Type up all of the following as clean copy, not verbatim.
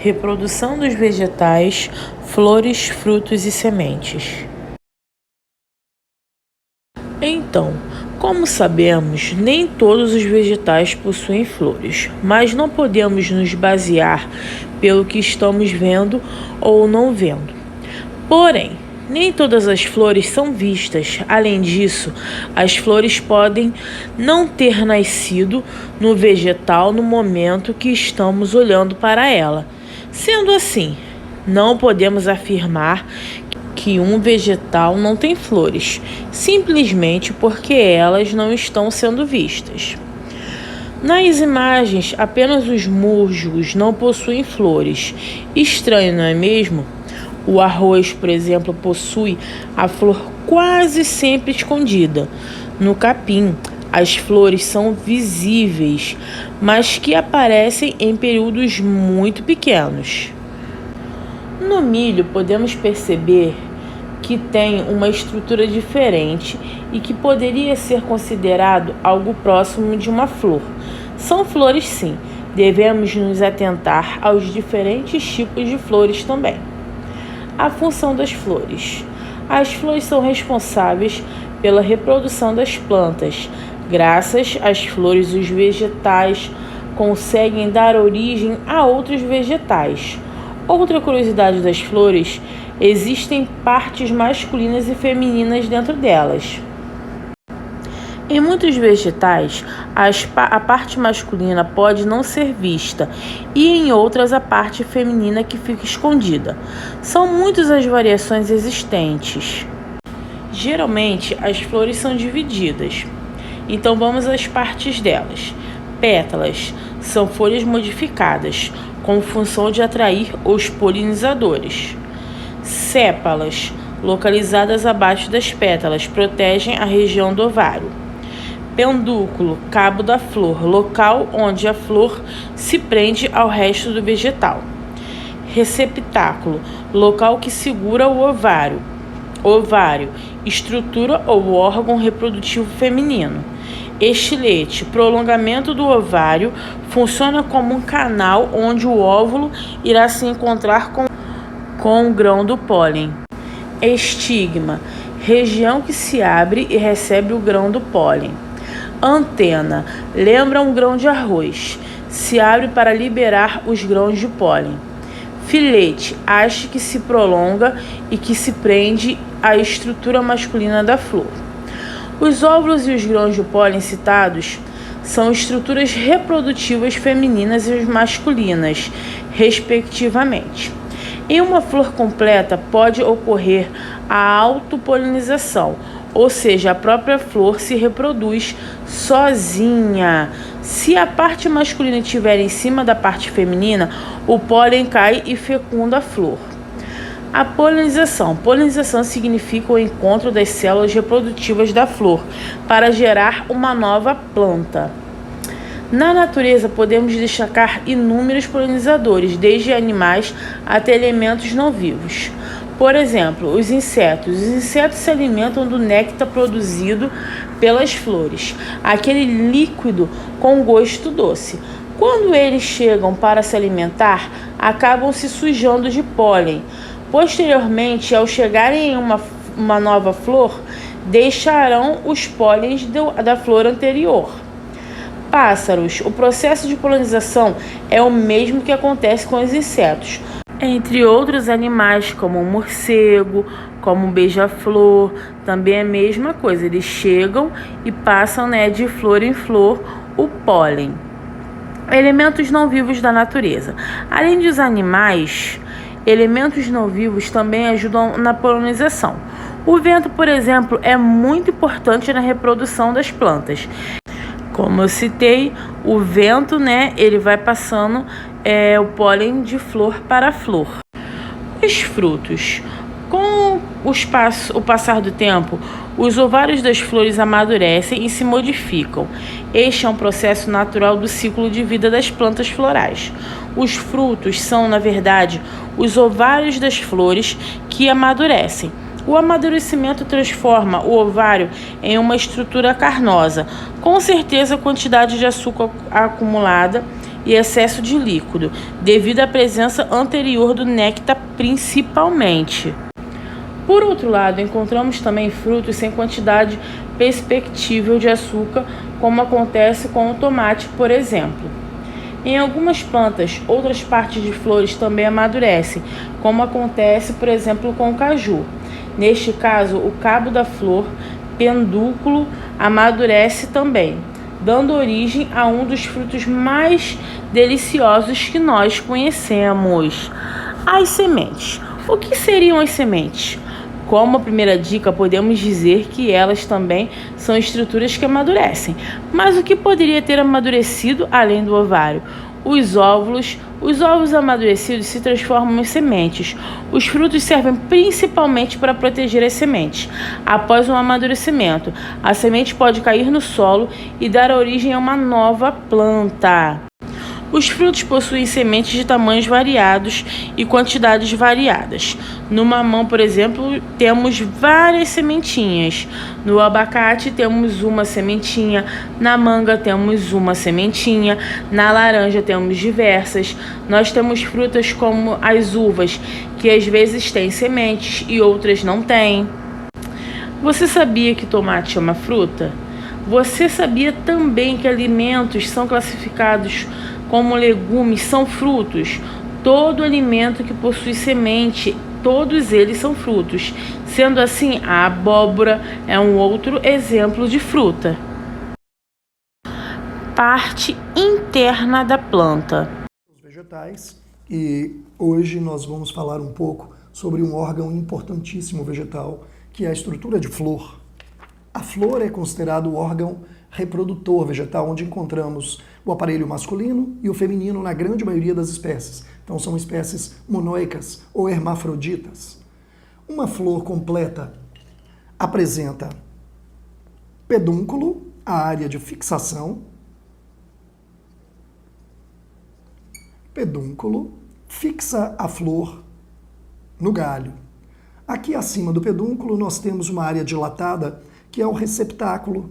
Reprodução dos vegetais, flores, frutos e sementes. Então, como sabemos, nem todos os vegetais possuem flores, mas não podemos nos basear pelo que estamos vendo ou não vendo. Porém, nem todas as flores são vistas. Além disso, as flores podem não ter nascido no vegetal no momento que estamos olhando para ela. Sendo assim, não podemos afirmar que um vegetal não tem flores, simplesmente porque elas não estão sendo vistas. Nas imagens, apenas os musgos não possuem flores. Estranho, não é mesmo? O arroz, por exemplo, possui a flor quase sempre escondida. No capim, as flores são visíveis, mas que aparecem em períodos muito pequenos. No milho, podemos perceber que tem uma estrutura diferente e que poderia ser considerado algo próximo de uma flor. São flores, sim. Devemos nos atentar aos diferentes tipos de flores também. A função das flores. As flores são responsáveis pela reprodução das plantas. Graças às flores, os vegetais conseguem dar origem a outros vegetais. Outra curiosidade das flores, existem partes masculinas e femininas dentro delas. Em muitos vegetais, a parte masculina pode não ser vista e em outras a parte feminina que fica escondida. São muitas as variações existentes. Geralmente, as flores são divididas. Então vamos às partes delas. Pétalas são folhas modificadas, com função de atrair os polinizadores. Sépalas, localizadas abaixo das pétalas, protegem a região do ovário. Pedúnculo, cabo da flor, local onde a flor se prende ao resto do vegetal. Receptáculo, local que segura o ovário. Ovário, estrutura ou órgão reprodutivo feminino. Estilete, prolongamento do ovário, funciona como um canal onde o óvulo irá se encontrar com o grão do pólen. Estigma, região que se abre e recebe o grão do pólen. Antena, lembra um grão de arroz, se abre para liberar os grãos de pólen. Filete, haste que se prolonga e que se prende à estrutura masculina da flor. Os óvulos e os grãos de pólen citados são estruturas reprodutivas femininas e masculinas, respectivamente. Em uma flor completa pode ocorrer a autopolinização, ou seja, a própria flor se reproduz sozinha. Se a parte masculina estiver em cima da parte feminina, o pólen cai e fecunda a flor. A polinização. Polinização significa o encontro das células reprodutivas da flor para gerar uma nova planta. Na natureza, podemos destacar inúmeros polinizadores, desde animais até elementos não vivos. Por exemplo, os insetos. Os insetos se alimentam do néctar produzido pelas flores, aquele líquido com gosto doce. Quando eles chegam para se alimentar, acabam se sujando de pólen. Posteriormente, ao chegarem em uma nova flor, deixarão os pólens da flor anterior. Pássaros. O processo de polinização é o mesmo que acontece com os insetos. Entre outros animais, como o morcego, como o beija-flor, também é a mesma coisa. Eles chegam e passam, de flor em flor o pólen. Elementos não vivos da natureza. Além dos animais, elementos não vivos também ajudam na polinização. O vento, por exemplo, é muito importante na reprodução das plantas. Como eu citei, o vento, ele vai passando o pólen de flor para flor. Os frutos. Com o passar do tempo, os ovários das flores amadurecem e se modificam. Este é um processo natural do ciclo de vida das plantas florais. Os frutos são, na verdade, os ovários das flores que amadurecem. O amadurecimento transforma o ovário em uma estrutura carnosa. Com certeza, a quantidade de açúcar acumulada e excesso de líquido, devido à presença anterior do néctar principalmente. Por outro lado, encontramos também frutos sem quantidade perceptível de açúcar, como acontece com o tomate, por exemplo. Em algumas plantas, outras partes de flores também amadurecem, como acontece, por exemplo, com o caju. Neste caso, o cabo da flor, pedúnculo, amadurece também, dando origem a um dos frutos mais deliciosos que nós conhecemos: as sementes. O que seriam as sementes? Como a primeira dica, podemos dizer que elas também são estruturas que amadurecem. Mas o que poderia ter amadurecido além do ovário? Os óvulos. Os ovos amadurecidos se transformam em sementes. Os frutos servem principalmente para proteger as sementes. Após o amadurecimento, a semente pode cair no solo e dar origem a uma nova planta. Os frutos possuem sementes de tamanhos variados e quantidades variadas. No mamão, por exemplo, temos várias sementinhas. No abacate temos uma sementinha. Na manga temos uma sementinha. Na laranja temos diversas. Nós temos frutas como as uvas, que às vezes têm sementes e outras não têm. Você sabia que tomate é uma fruta? Você sabia também que alimentos são classificados como legumes são frutos? Todo alimento que possui semente, todos eles são frutos. Sendo assim, a abóbora é um outro exemplo de fruta. Parte interna da planta. Os vegetais, e hoje nós vamos falar um pouco sobre um órgão importantíssimo vegetal, que é a estrutura de flor. A flor é considerado o órgão reprodutor vegetal, onde encontramos o aparelho masculino e o feminino na grande maioria das espécies. Então são espécies monoicas ou hermafroditas. Uma flor completa apresenta pedúnculo, a área de fixação. Pedúnculo fixa a flor no galho. Aqui acima do pedúnculo nós temos uma área dilatada que é o receptáculo.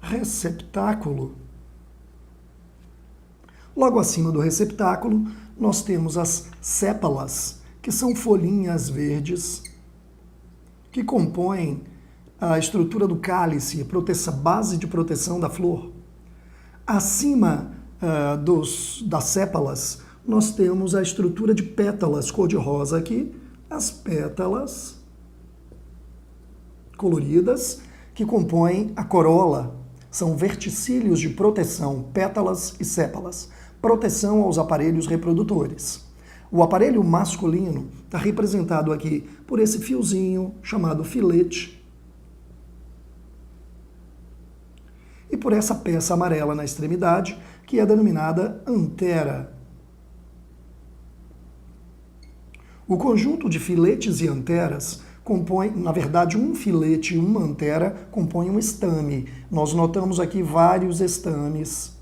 Receptáculo. Logo acima do receptáculo, nós temos as sépalas, que são folhinhas verdes, que compõem a estrutura do cálice, base de proteção da flor. Acima das sépalas, nós temos a estrutura de pétalas cor-de-rosa aqui, as pétalas coloridas, que compõem a corola. São verticílios de proteção, pétalas e sépalas. Proteção aos aparelhos reprodutores. O aparelho masculino está representado aqui por esse fiozinho chamado filete e por essa peça amarela na extremidade, que é denominada antera. O conjunto de filetes e anteras compõe, na verdade, um filete e uma antera compõem um estame. Nós notamos aqui vários estames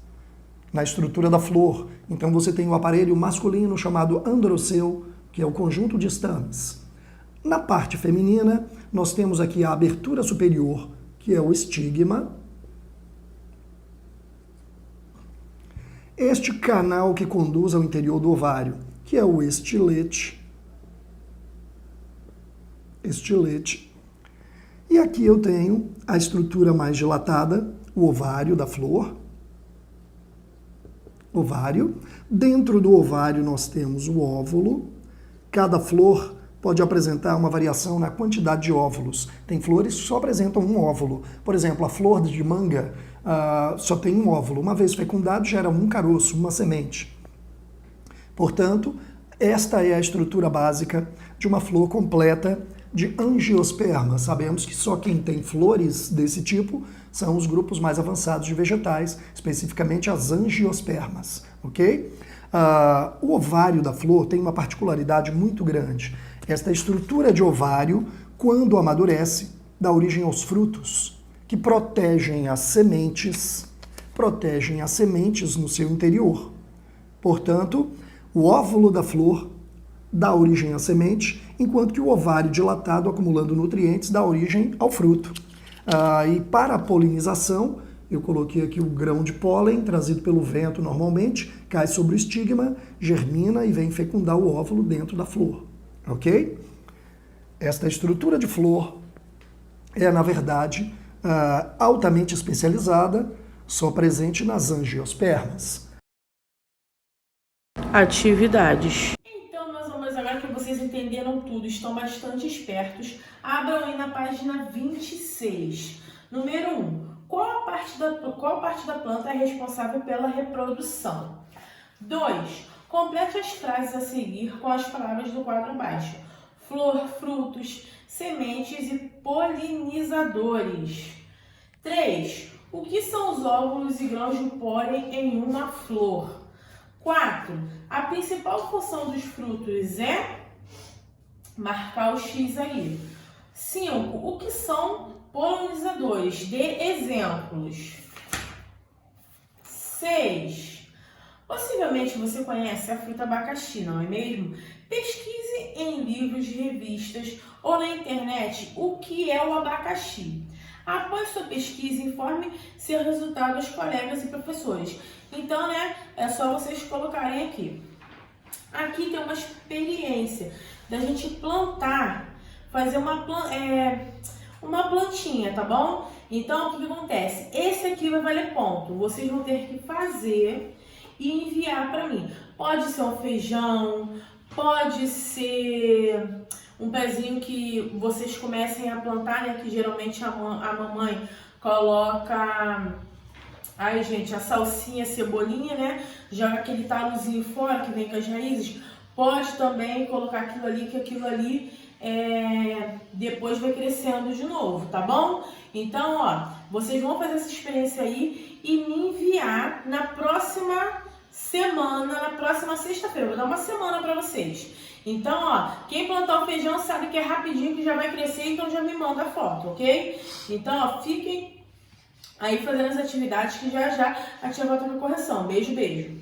na estrutura da flor. Então você tem o aparelho masculino chamado androceu, que é o conjunto de estames. Na parte feminina, nós temos aqui a abertura superior, que é o estigma. Este canal que conduz ao interior do ovário, que é o estilete. E aqui eu tenho a estrutura mais dilatada, o ovário da flor. Ovário. Dentro do ovário nós temos o óvulo. Cada flor pode apresentar uma variação na quantidade de óvulos. Tem flores que só apresentam um óvulo. Por exemplo, a flor de manga só tem um óvulo. Uma vez fecundado, gera um caroço, uma semente. Portanto, esta é a estrutura básica de uma flor completa de angiosperma. Sabemos que só quem tem flores desse tipo são os grupos mais avançados de vegetais, especificamente as angiospermas, ok? O ovário da flor tem uma particularidade muito grande. Esta estrutura de ovário, quando amadurece, dá origem aos frutos, que protegem as sementes no seu interior. Portanto, o óvulo da flor dá origem à semente, enquanto que o ovário dilatado, acumulando nutrientes, dá origem ao fruto. E para a polinização, Eu coloquei aqui o grão de pólen, trazido pelo vento normalmente, cai sobre o estigma, germina e vem fecundar o óvulo dentro da flor, ok? Esta estrutura de flor é, na verdade, altamente especializada, só presente nas angiospermas. Atividades. Então, meus amores, agora que vocês entenderam tudo, estão bastante espertos, abram aí na página 26. Número 1. Qual parte da planta é responsável pela reprodução? 2. Complete as frases a seguir com as palavras do quadro abaixo. Flor, frutos, sementes e polinizadores. 3. O que são os óvulos e grãos de pólen em uma flor? 4. A principal função dos frutos é marcar o X aí. 5. O que são polinizadores? Dê exemplos. 6. Possivelmente você conhece a fruta abacaxi, não é mesmo? Pesquise em livros, revistas ou na internet o que é o abacaxi. Após sua pesquisa, informe seu resultado aos colegas e professores. Então, é só vocês colocarem aqui. Aqui tem uma experiência da gente plantar, fazer uma plantinha, tá bom? Então, o que acontece? Esse aqui vai valer ponto. Vocês vão ter que fazer e enviar para mim. Pode ser um feijão, pode ser um pezinho que vocês comecem a plantar, né? Que geralmente a mamãe coloca, ai gente, a salsinha, a cebolinha, né? Joga aquele talozinho fora que vem com as raízes. Pode também colocar aquilo ali, que aquilo ali depois vai crescendo de novo, tá bom? Então, ó, vocês vão fazer essa experiência aí e me enviar na próxima semana, na próxima sexta-feira. Vou dar uma semana para vocês. Então, ó, quem plantar o feijão sabe que é rapidinho, que já vai crescer, então já me manda a foto, ok? Então, ó, fiquem aí fazendo as atividades que já a tia volta com correção. Beijo, beijo.